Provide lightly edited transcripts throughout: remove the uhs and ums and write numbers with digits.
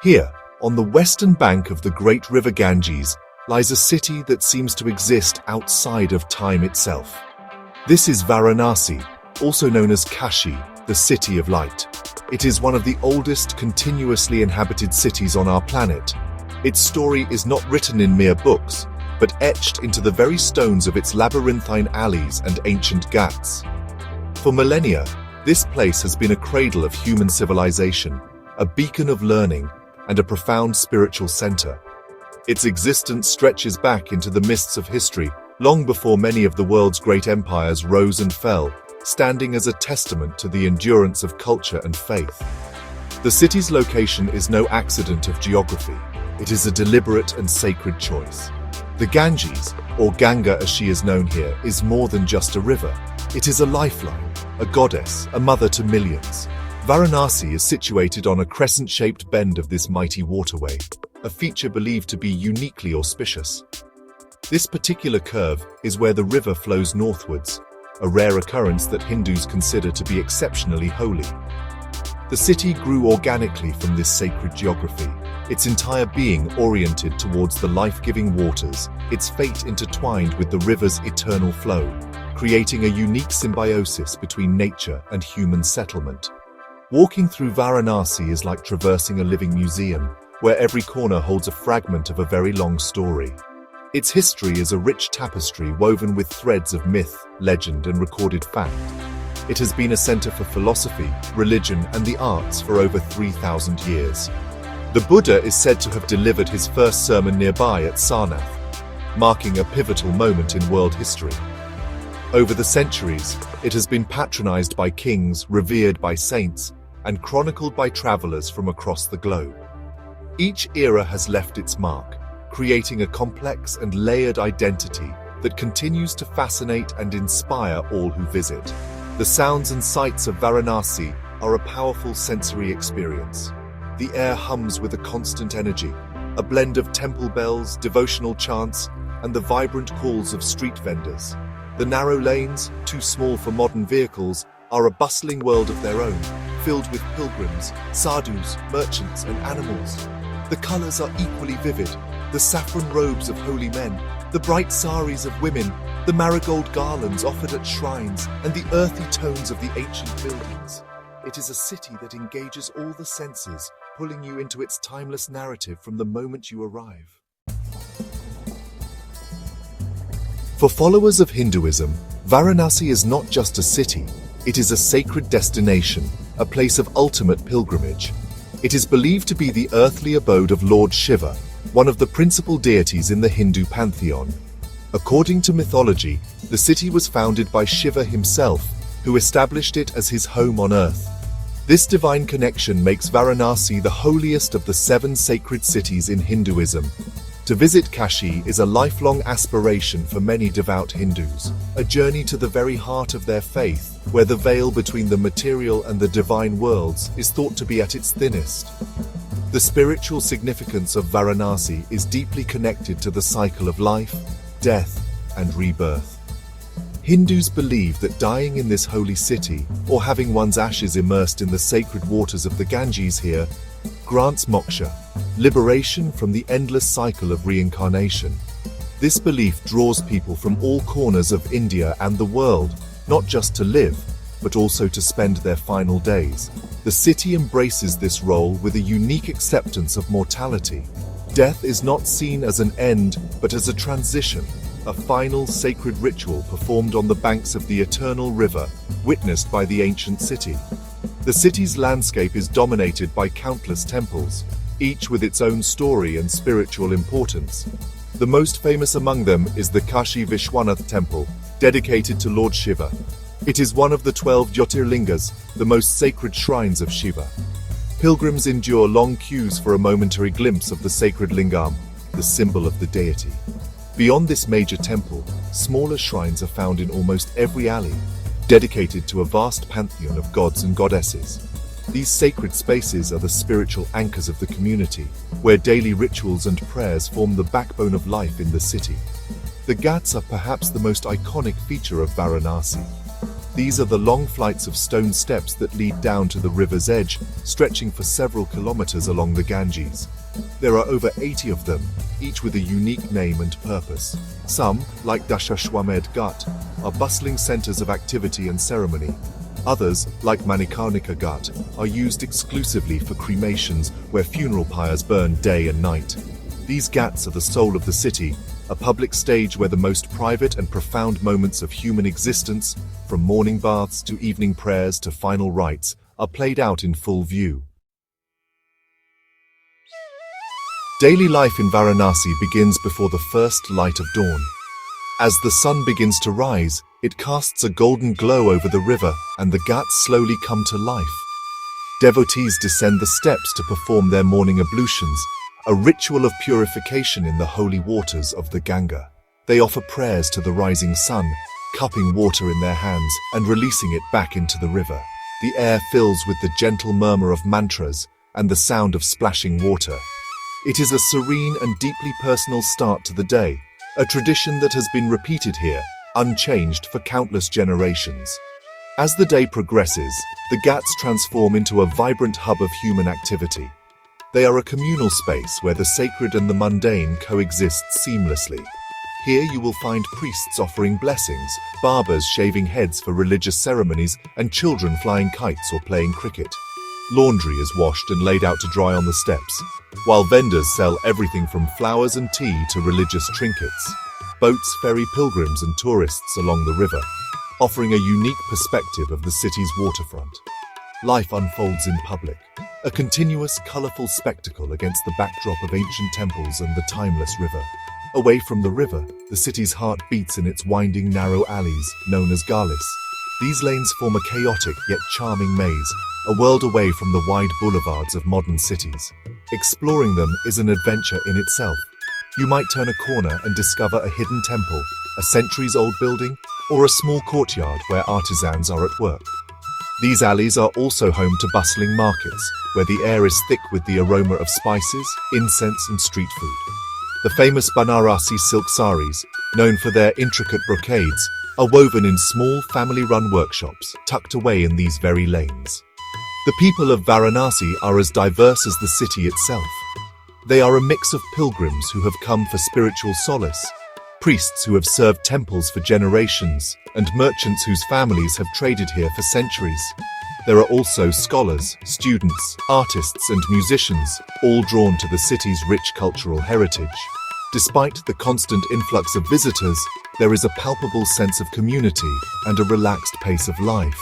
Here, on the western bank of the great river Ganges, lies a city that seems to exist outside of time itself. This is Varanasi, also known as Kashi, the City of Light. It is one of the oldest continuously inhabited cities on our planet. Its story is not written in mere books, but etched into the very stones of its labyrinthine alleys and ancient ghats. For millennia, this place has been a cradle of human civilization, a beacon of learning, and a profound spiritual center. Its existence stretches back into the mists of history, long before many of the world's great empires rose and fell, standing as a testament to the endurance of culture and faith. The city's location is no accident of geography. It is a deliberate and sacred choice. The Ganges, or Ganga as she is known here, is more than just a river. It is a lifeline, a goddess, a mother to millions. Varanasi is situated on a crescent-shaped bend of this mighty waterway, a feature believed to be uniquely auspicious. This particular curve is where the river flows northwards, a rare occurrence that Hindus consider to be exceptionally holy. The city grew organically from this sacred geography, its entire being oriented towards the life-giving waters, its fate intertwined with the river's eternal flow, creating a unique symbiosis between nature and human settlement. Walking through Varanasi is like traversing a living museum, where every corner holds a fragment of a very long story. Its history is a rich tapestry woven with threads of myth, legend, and recorded fact. It has been a center for philosophy, religion, and the arts for over 3,000 years. The Buddha is said to have delivered his first sermon nearby at Sarnath, marking a pivotal moment in world history. Over the centuries, it has been patronized by kings, revered by saints, and chronicled by travelers from across the globe. Each era has left its mark, creating a complex and layered identity that continues to fascinate and inspire all who visit. The sounds and sights of Varanasi are a powerful sensory experience. The air hums with a constant energy, a blend of temple bells, devotional chants, and the vibrant calls of street vendors. The narrow lanes, too small for modern vehicles, are a bustling world of their own, filled with pilgrims, sadhus, merchants, and animals. The colors are equally vivid, the saffron robes of holy men, the bright saris of women, the marigold garlands offered at shrines, and the earthy tones of the ancient buildings. It is a city that engages all the senses, pulling you into its timeless narrative from the moment you arrive. For followers of Hinduism, Varanasi is not just a city, it is a sacred destination, a place of ultimate pilgrimage. It is believed to be the earthly abode of Lord Shiva, one of the principal deities in the Hindu pantheon. According to mythology, the city was founded by Shiva himself, who established it as his home on earth. This divine connection makes Varanasi the holiest of the 7 sacred cities in Hinduism. To visit Kashi is a lifelong aspiration for many devout Hindus, a journey to the very heart of their faith, where the veil between the material and the divine worlds is thought to be at its thinnest. The spiritual significance of Varanasi is deeply connected to the cycle of life, death, and rebirth. Hindus believe that dying in this holy city, or having one's ashes immersed in the sacred waters of the Ganges here, grants moksha, liberation from the endless cycle of reincarnation. This belief draws people from all corners of India and the world, not just to live, but also to spend their final days. The city embraces this role with a unique acceptance of mortality. Death is not seen as an end, but as a transition, a final sacred ritual performed on the banks of the eternal river, witnessed by the ancient city. The city's landscape is dominated by countless temples, each with its own story and spiritual importance. The most famous among them is the Kashi Vishwanath temple, dedicated to Lord Shiva. It is one of the 12 Jyotirlingas, the most sacred shrines of Shiva. Pilgrims endure long queues for a momentary glimpse of the sacred lingam, the symbol of the deity. Beyond this major temple, smaller shrines are found in almost every alley, dedicated to a vast pantheon of gods and goddesses. These sacred spaces are the spiritual anchors of the community, where daily rituals and prayers form the backbone of life in the city. The ghats are perhaps the most iconic feature of Varanasi. These are the long flights of stone steps that lead down to the river's edge, stretching for several kilometers along the Ganges. There are over 80 of them, each with a unique name and purpose. Some, like Dashashwamedh Ghat, are bustling centers of activity and ceremony. Others, like Manikarnika Ghat, are used exclusively for cremations where funeral pyres burn day and night. These ghats are the soul of the city, a public stage where the most private and profound moments of human existence, from morning baths to evening prayers to final rites, are played out in full view. Daily life in Varanasi begins before the first light of dawn. As the sun begins to rise, it casts a golden glow over the river and the ghats slowly come to life. Devotees descend the steps to perform their morning ablutions, a ritual of purification in the holy waters of the Ganga. They offer prayers to the rising sun, cupping water in their hands and releasing it back into the river. The air fills with the gentle murmur of mantras and the sound of splashing water. It is a serene and deeply personal start to the day, a tradition that has been repeated here, unchanged for countless generations. As the day progresses, the ghats transform into a vibrant hub of human activity. They are a communal space where the sacred and the mundane coexist seamlessly. Here you will find priests offering blessings, barbers shaving heads for religious ceremonies, and children flying kites or playing cricket. Laundry is washed and laid out to dry on the steps, while vendors sell everything from flowers and tea to religious trinkets. Boats ferry pilgrims and tourists along the river, offering a unique perspective of the city's waterfront. Life unfolds in public, a continuous, colorful spectacle against the backdrop of ancient temples and the timeless river. Away from the river, the city's heart beats in its winding, narrow alleys, known as galis. These lanes form a chaotic yet charming maze, a world away from the wide boulevards of modern cities. Exploring them is an adventure in itself. You might turn a corner and discover a hidden temple, a centuries-old building, or a small courtyard where artisans are at work. These alleys are also home to bustling markets, where the air is thick with the aroma of spices, incense, and street food. The famous Varanasi silk saris, known for their intricate brocades, are woven in small family-run workshops tucked away in these very lanes. The people of Varanasi are as diverse as the city itself. They are a mix of pilgrims who have come for spiritual solace, priests who have served temples for generations, and merchants whose families have traded here for centuries. There are also scholars, students, artists, and musicians, all drawn to the city's rich cultural heritage. Despite the constant influx of visitors, there is a palpable sense of community and a relaxed pace of life.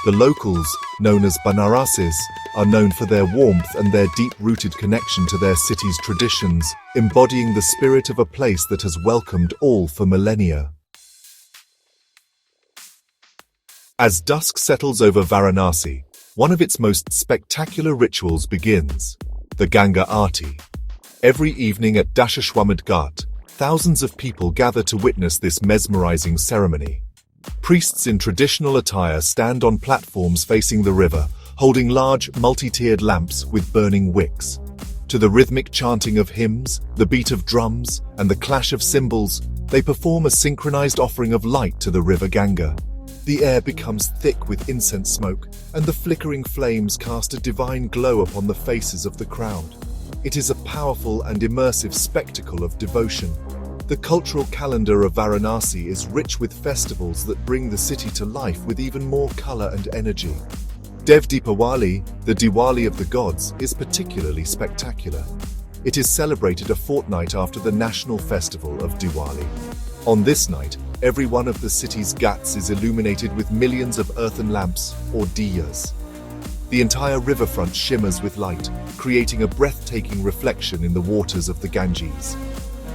The locals, known as Banarasis, are known for their warmth and their deep-rooted connection to their city's traditions, embodying the spirit of a place that has welcomed all for millennia. As dusk settles over Varanasi, one of its most spectacular rituals begins, the Ganga Aarti. Every evening at Dashashwamedh Ghat, thousands of people gather to witness this mesmerizing ceremony. Priests in traditional attire stand on platforms facing the river, holding large, multi-tiered lamps with burning wicks. To the rhythmic chanting of hymns, the beat of drums, and the clash of cymbals, they perform a synchronized offering of light to the river Ganga. The air becomes thick with incense smoke, and the flickering flames cast a divine glow upon the faces of the crowd. It is a powerful and immersive spectacle of devotion. The cultural calendar of Varanasi is rich with festivals that bring the city to life with even more color and energy. Dev Deepawali, the Diwali of the gods, is particularly spectacular. It is celebrated a fortnight after the national festival of Diwali. On this night, every one of the city's ghats is illuminated with millions of earthen lamps, or diyas. The entire riverfront shimmers with light, creating a breathtaking reflection in the waters of the Ganges.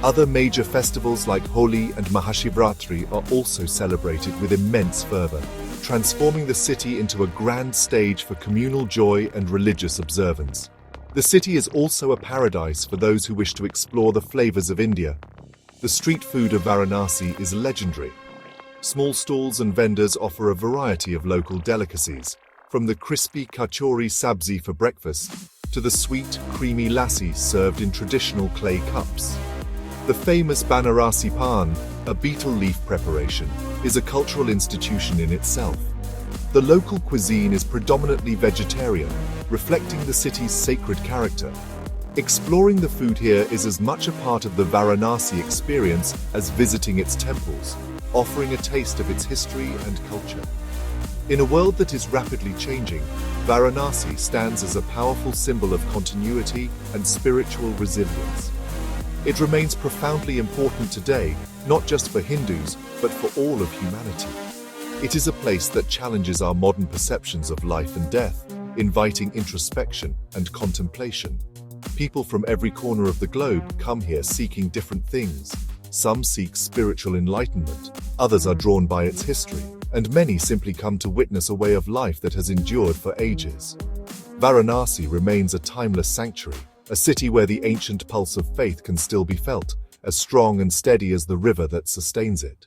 Other major festivals like Holi and Mahashivratri are also celebrated with immense fervor, transforming the city into a grand stage for communal joy and religious observance. The city is also a paradise for those who wish to explore the flavors of India. The street food of Varanasi is legendary. Small stalls and vendors offer a variety of local delicacies, from the crispy kachori sabzi for breakfast to the sweet, creamy lassi served in traditional clay cups. The famous Banarasi Pan, a betel leaf preparation, is a cultural institution in itself. The local cuisine is predominantly vegetarian, reflecting the city's sacred character. Exploring the food here is as much a part of the Varanasi experience as visiting its temples, offering a taste of its history and culture. In a world that is rapidly changing, Varanasi stands as a powerful symbol of continuity and spiritual resilience. It remains profoundly important today, not just for Hindus, but for all of humanity. It is a place that challenges our modern perceptions of life and death, inviting introspection and contemplation. People from every corner of the globe come here seeking different things. Some seek spiritual enlightenment, others are drawn by its history, and many simply come to witness a way of life that has endured for ages. Varanasi remains a timeless sanctuary, a city where the ancient pulse of faith can still be felt, as strong and steady as the river that sustains it.